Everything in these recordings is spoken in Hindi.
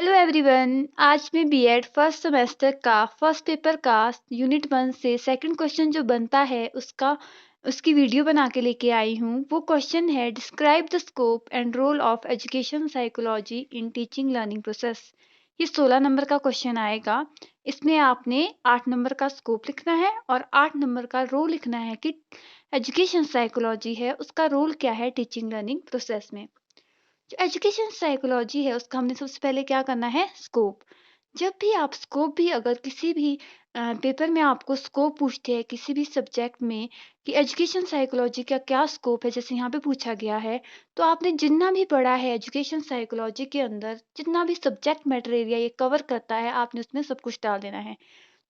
Hello everyone. आज मैं बीएड फर्स्ट सेमेस्टर का फर्स्ट पेपर का यूनिट 1 से सेकंड क्वेश्चन जो बनता है उसकी वीडियो बना के लेके आई हूँ। वो क्वेश्चन है describe the scope and role of education psychology in teaching learning process. ये 16 नंबर का क्वेश्चन आएगा। इसमें आपने 8 नंबर का स्कोप लिखना है और 8 नंबर का रोल लिखना है कि एजुकेशन साइकोलॉजी है उसका रोल क्या है टीचिंग लर्निंग प्रोसेस में। जो एजुकेशन साइकोलॉजी है उसका हमने सबसे पहले क्या करना है स्कोप। जब भी आप स्कोप भी अगर किसी भी पेपर में आपको स्कोप पूछते हैं किसी भी सब्जेक्ट में कि एजुकेशन साइकोलॉजी का क्या स्कोप है, जैसे यहाँ पे पूछा गया है, तो आपने जितना भी पढ़ा है एजुकेशन साइकोलॉजी के अंदर जितना भी सब्जेक्ट मैटर एरिया ये कवर करता है आपने उसमें सब कुछ डाल देना है।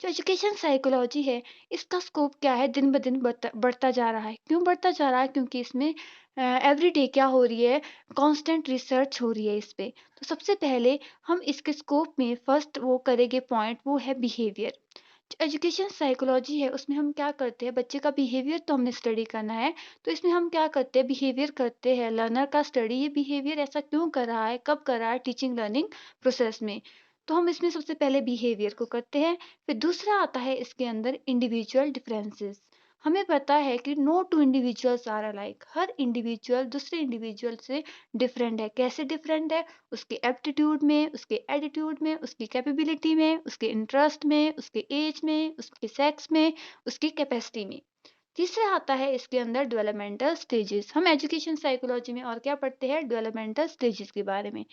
जो एजुकेशन साइकोलॉजी है इसका स्कोप क्या है, दिन ब दिन बढ़ता जा रहा है। क्यों बढ़ता जा रहा है? क्योंकि इसमें एवरी डे क्या हो रही है, कांस्टेंट रिसर्च हो रही है इस पे। तो सबसे पहले हम इसके स्कोप में फर्स्ट वो करेंगे पॉइंट, वो है बिहेवियर। जो एजुकेशन साइकोलॉजी है उसमें हम क्या करते हैं, बच्चे का बिहेवियर तो हमने स्टडी करना है। तो इसमें हम क्या करते हैं, बिहेवियर करते हैं, लर्नर का स्टडी। ये बिहेवियर ऐसा क्यों कर रहा है, कब कर रहा है टीचिंग लर्निंग प्रोसेस में। तो हम इसमें सबसे पहले बिहेवियर को करते हैं। फिर दूसरा आता है इसके अंदर इंडिविजुअल डिफरेंसेस। हमें पता है कि no to individuals are alike, हर इंडिविजुअल दूसरे इंडिविजुअल से डिफरेंट है। कैसे डिफरेंट है? उसके एप्टीट्यूड में, उसके एटीट्यूड में, उसकी कैपेबिलिटी में, उसके इंटरेस्ट में, उसके एज में, उसके सेक्स में, उसकी कैपेसिटी में। तीसरा आता है इसके अंदर डेवलपमेंटल स्टेजेस। हम एजुकेशन साइकोलॉजी में और क्या पढ़ते हैं, डेवलपमेंटल स्टेजेस के बारे में।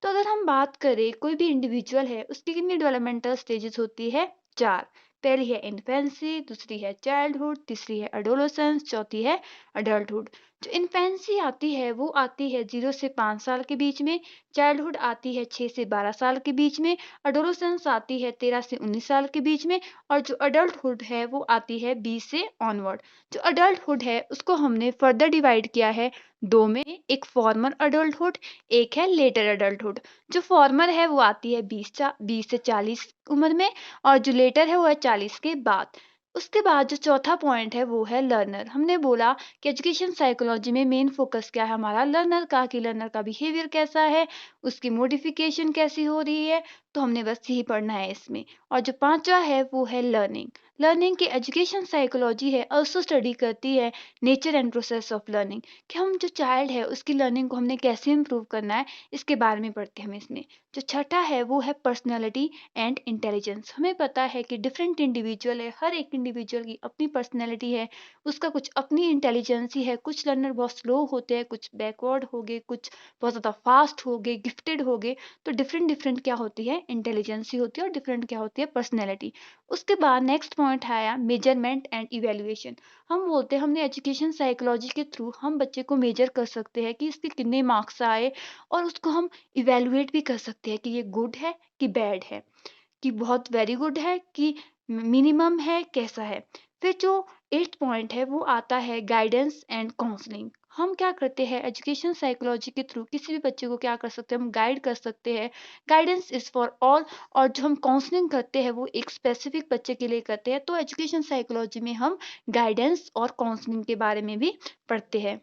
तो अगर हम बात करें कोई भी इंडिविजुअल है उसकी कितनी डेवलपमेंटल स्टेजेस होती है, 4। पहली है इन्फेंसी, दूसरी है चाइल्डहुड, तीसरी है एडोलेसेंस, चौथी है अडल्टहुड। जो इन्फेंसी आती है वो आती है 0 से 5 साल के बीच में, चाइल्डहुड आती है 6 से 12 साल के बीच में, एडोलेसेंस आती है 13 से 19 साल के बीच में, और जो अडल्टहुड है वो आती है 20 से ऑनवर्ड। जो अडल्टहुड है उसको हमने फर्दर डिवाइड किया है दो में, एक फॉर्मल अडल्टहुड, एक है लेटर अडल्टहुड। जो फॉर्मल है वो आती है 20 से 40 उम्र में, और जो लेटर है वो है 40 के बाद। उसके बाद जो चौथा पॉइंट है वो है लर्नर। हमने बोला कि एजुकेशन साइकोलॉजी में मेन फोकस क्या है हमारा, लर्नर का, कि लर्नर का बिहेवियर कैसा है, उसकी मोडिफिकेशन कैसी हो रही है। तो हमने बस यही पढ़ना है इसमें। और जो पांचवा है वो है लर्निंग। लर्निंग की एजुकेशन साइकोलॉजी है ऑल्सो स्टडी करती है nature and process of learning, कि हम जो चाइल्ड है उसकी लर्निंग को हमने कैसे इम्प्रूव करना है, इसके बारे में पढ़ते हैं हम इसमें। जो छठा है वो है पर्सनैलिटी एंड इंटेलिजेंस। हमें पता है कि डिफरेंट इंडिविजुअल है, हर एक इंडिविजुअल की अपनी पर्सनैलिटी है, उसका कुछ अपनी इंटेलिजेंसी है। कुछ लर्नर बहुत स्लो होते हैं, कुछ बैकवर्ड हो गए, कुछ बहुत ज़्यादा फास्ट हो गए, गिफ्टेड हो गए। तो डिफरेंट डिफरेंट क्या होती है, इंटेलिजेंसी होती है, और डिफरेंट क्या होती है, पर्सनैलिटी। उसके बाद नेक्स्ट पॉइंट आया मेजरमेंट एंड इवेल्युएशन। हम बोलते हैं हमने एजुकेशन साइकोलॉजी के थ्रू हम बच्चे को मेजर कर सकते हैं कि इसके कितने मार्क्स आए, और उसको हम इवेल्युएट भी कर सकते हैं कि ये गुड है कि बैड है, कि बहुत वेरी गुड है कि मिनिमम है, कैसा है। फिर जो 8th पॉइंट है वो आता है गाइडेंस एंड काउंसलिंग। हम क्या करते हैं एजुकेशन साइकोलॉजी के थ्रू किसी भी बच्चे को क्या कर सकते हैं, हम गाइड कर सकते हैं। Guidance is for all. और जो हम काउंसलिंग करते हैं वो एक स्पेसिफिक बच्चे के लिए करते हैं। तो एजुकेशन साइकोलॉजी में हम गाइडेंस और काउंसलिंग के बारे में भी पढ़ते हैं।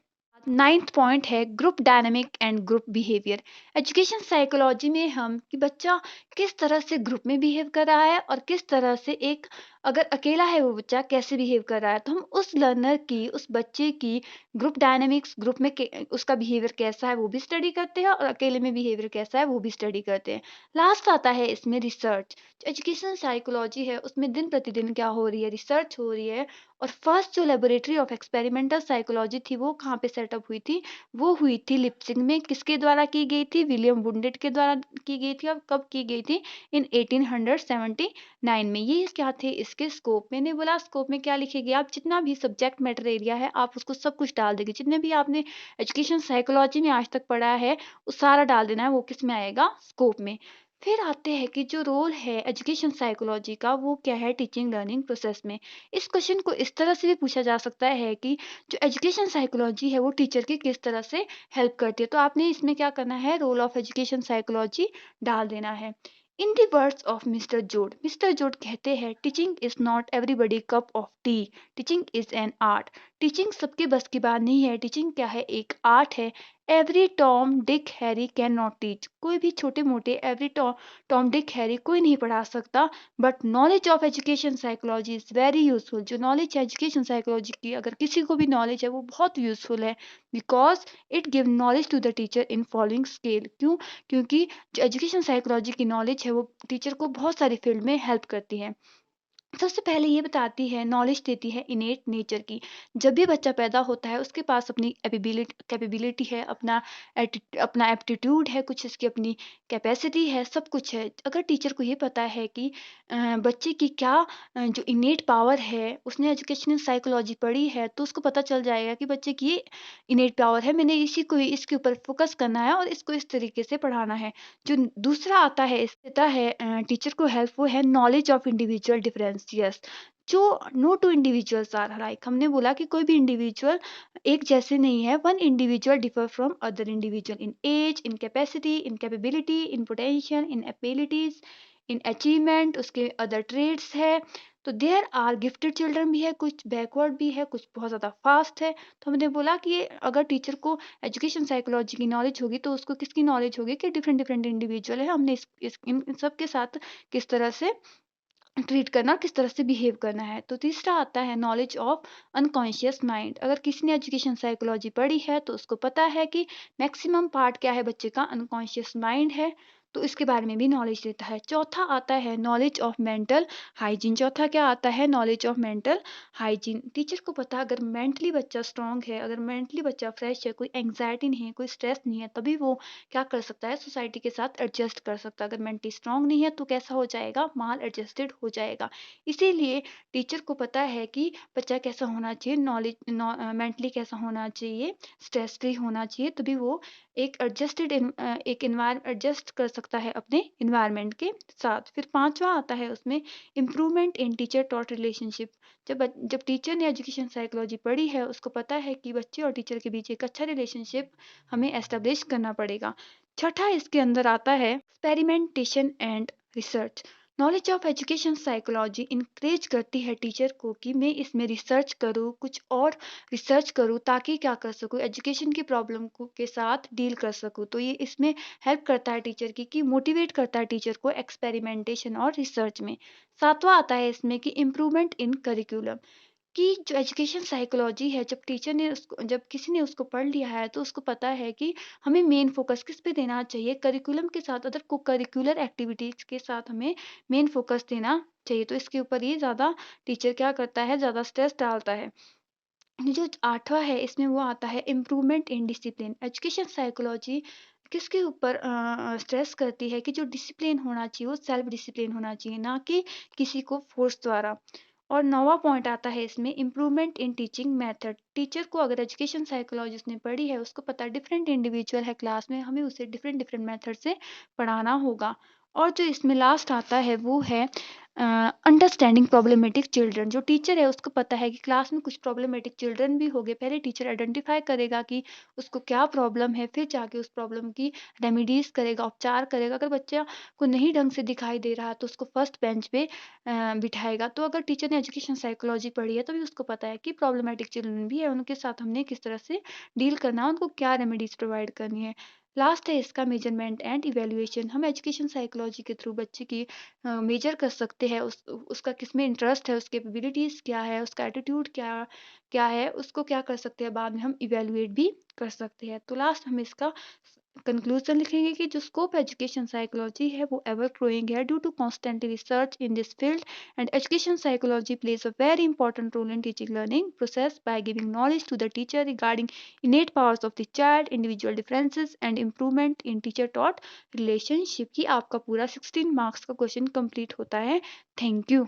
9th पॉइंट है group dynamic and group behaviour. Education psychology में हम कि बच्चा किस तरह से ग्रुप में बिहेव कर रहा है और किस तरह से एक अगर अकेला है वो बच्चा कैसे बिहेव कर रहा है। तो हम उस लर्नर की, उस बच्चे की ग्रुप डायनामिक्स, ग्रुप में उसका बिहेवियर कैसा है वो भी स्टडी करते हैं, और अकेले में बिहेवियर कैसा है वो भी स्टडी करते हैं। लास्ट आता है इसमें रिसर्च। एजुकेशन साइकोलॉजी है उसमें दिन प्रतिदिन क्या हो रही है, रिसर्च हो रही है। और फर्स्ट जो लेबोरेटरी ऑफ एक्सपेरिमेंटल साइकोलॉजी थी वो कहाँ पे सेटअप हुई थी, वो हुई थी लिप्सिंग में। किसके द्वारा की गई थी, विलियम वुंडेट के द्वारा की गई थी। और कब की गई थी, इन 1879 में। ये क्या थे इसके स्कोप। मैंने बोला स्कोप में क्या लिखेगी, आप जितना भी सब्जेक्ट मैटर एरिया है आप उसको सब कुछ डाल देंगे, जितने भी आपने एजुकेशन साइकोलॉजी में आज तक पढ़ा है वो सारा डाल देना है, वो किस में आएगा, स्कोप में। फिर आते हैं कि जो रोल है एजुकेशन साइकोलॉजी का वो क्या है टीचिंग लर्निंग प्रोसेस में। इस क्वेश्चन को इस तरह से भी पूछा जा सकता है कि जो एजुकेशन साइकोलॉजी है वो टीचर की किस तरह से हेल्प करती है। तो आपने इसमें क्या करना है, रोल ऑफ एजुकेशन साइकोलॉजी डाल देना है। इन दी वर्ड्स ऑफ मिस्टर जोड कहते हैं teaching is not everybody cup of T, teaching is an art. Teaching सबके बस की बात नहीं है। टीचिंग क्या है? एक आर्ट है। Every Tom Dick Harry can not teach. कोई भी छोटे मोटे एवरी टॉम डिक हैरी कोई नहीं पढ़ा सकता। But knowledge of education psychology is very useful. जो नॉलेज है एजुकेशन साइकोलॉजी की, अगर किसी को भी नॉलेज है, वो बहुत यूजफुल है। Because it give knowledge to the teacher in following scale. क्यों? क्योंकि जो एजुकेशन साइकोलॉजी की नॉलेज है, वो टीचर को बहुत सारी फील्ड में हेल्प करती है। सबसे पहले ये बताती है, नॉलेज देती है इनेट नेचर की। जब भी बच्चा पैदा होता है, उसके पास अपनी कैपेबिलिटी है, अपना एप्टीट्यूड है, कुछ इसकी अपनी कैपेसिटी है, सब कुछ है। अगर टीचर को ये पता है कि बच्चे की क्या जो इनेट पावर है, उसने एजुकेशनल साइकोलॉजी पढ़ी है, तो उसको पता चल जाएगा कि बच्चे की ये इनेट पावर है, मैंने इसी को ही इसके ऊपर फोकस करना है और इसको इस तरीके से पढ़ाना है। जो दूसरा आता है, इस देता है टीचर को हेल्प, वो है knowledge of individual difference. Yes, जो know to individuals are like, हमने बोला कि कोई भी इंडिविजुअल एक जैसे नहीं है। One individual differ from other individual in age, in capacity, in capability, in potential, in abilities, in achievement, उसके अदर ट्रेड्स है। तो देयर आर गिफ्टेड चिल्ड्रन भी है, कुछ बैकवर्ड भी है, कुछ बहुत ज़्यादा फास्ट है। तो हमने बोला कि अगर टीचर को एजुकेशन साइकोलॉजी की नॉलेज होगी, तो उसको किसकी नॉलेज होगी कि डिफरेंट डिफरेंट इंडिविजुअल है, हमने इन सब के साथ किस तरह से ट्रीट करना, किस तरह से बिहेव करना है। तो तीसरा आता है नॉलेज ऑफ अनकॉन्शियस माइंड। अगर किसी ने एजुकेशन साइकोलॉजी पढ़ी है, तो उसको पता है कि मैक्सिमम पार्ट क्या है बच्चे का, अनकॉन्शियस माइंड है। तो इसके बारे में भी नॉलेज देता है। चौथा आता है नॉलेज ऑफ मेंटल हाइजीन। चौथा क्या आता है? Knowledge of mental hygiene. Teacher को पता है, अगर मेंटली बच्चा स्ट्रांग है, अगर मेंटली बच्चा फ्रेश है, कोई एंग्जाइटी नहीं है, कोई स्ट्रेस नहीं है, तभी वो क्या कर सकता है, सोसाइटी के साथ एडजस्ट कर सकता है। अगर मेंटली स्ट्रांग नहीं है, तो कैसा हो जाएगा, माल एडजस्टेड हो जाएगा। इसीलिए टीचर को पता है कि बच्चा कैसा होना चाहिए, मेंटली कैसा होना चाहिए, स्ट्रेस फ्री होना चाहिए, तभी वो एक एडजस्ट कर सकता है अपने इन्वायरमेंट के साथ। फिर पांचवा आता है उसमें improvement in teacher taught relationship. जब टीचर ने एजुकेशन साइकोलॉजी पढ़ी है, उसको पता है कि बच्चे और टीचर के बीच एक अच्छा रिलेशनशिप हमें एस्टेब्लिश करना पड़ेगा। छठा इसके अंदर आता है experimentation and research. Knowledge of education psychology encourage करती है टीचर को कि मैं इसमें रिसर्च करूँ, कुछ और रिसर्च करूँ, ताकि क्या कर सकूँ, एजुकेशन की प्रॉब्लम को के साथ डील कर सकूँ। तो ये इसमें हेल्प करता है टीचर की, कि मोटिवेट करता है टीचर को एक्सपेरिमेंटेशन और रिसर्च में। सातवां आता है इसमें कि इम्प्रूवमेंट इन करिकुलम। कि जो एजुकेशन साइकोलॉजी है, जब किसी ने उसको पढ़ लिया है, तो उसको पता है कि हमें मेन फोकस किस पे देना चाहिए, करिकुलम के साथ, अदर को करिकुलर एक्टिविटीज के साथ हमें मेन फोकस देना चाहिए। तो इसके ऊपर ये ज़्यादा टीचर क्या करता है, ज़्यादा स्ट्रेस डालता है। जो आठवां है, इसमें वो आता है improvement in discipline. Education psychology किसके ऊपर स्ट्रेस करती है कि जो डिसिप्लिन होना चाहिए, वो सेल्फ डिसिप्लिन होना चाहिए, ना कि किसी को फोर्स द्वारा। और नौवां पॉइंट आता है इसमें improvement in teaching method. Teacher को अगर एजुकेशन साइकोलॉजी उसने पढ़ी है, उसको पता है डिफरेंट इंडिविजुअल है क्लास में, हमें उसे डिफरेंट डिफरेंट मेथड से पढ़ाना होगा। और जो इसमें लास्ट आता है, वो है अंडरस्टैंडिंग प्रॉब्लमेटिक चिल्ड्रन। जो टीचर है, उसको पता है कि क्लास में कुछ प्रॉब्लमेटिक चिल्ड्रन भी होंगे। पहले टीचर आइडेंटिफाई करेगा कि उसको क्या प्रॉब्लम है, फिर जाके उस प्रॉब्लम की रेमेडीज करेगा, उपचार करेगा। अगर बच्चा को नहीं ढंग से दिखाई दे रहा, तो उसको फर्स्ट बेंच पे बिठाएगा। तो अगर टीचर ने एजुकेशन साइकोलॉजी पढ़ी है, तो भी उसको पता है कि प्रॉब्लमेटिक चिल्ड्रन भी है, उनके साथ हमने किस तरह से डील करना है, उनको क्या रेमेडीज प्रोवाइड करनी है। लास्ट है इसका मेजरमेंट एंड इवेल्युएशन। हम एजुकेशन साइकोलॉजी के थ्रू बच्चे की मेजर कर सकते हैं, उसका किस में इंटरेस्ट है, उसकी एबिलिटीज़ क्या है, उसका एटीट्यूड क्या क्या है, उसको क्या कर सकते हैं, बाद में हम इवेलुएट भी कर सकते हैं। तो लास्ट हम इसका कंक्लूजन लिखेंगे कि जो स्कोप एजुकेशन साइकोलॉजी है, वो एवर ग्रोइंग है due to constantly research in this field, and education psychology plays a very important role in teaching learning process by giving knowledge to the teacher regarding innate powers of the child, individual differences and improvement in teacher taught relationship। की आपका पूरा 16 मार्क्स का क्वेश्चन कंप्लीट होता है। Thank you.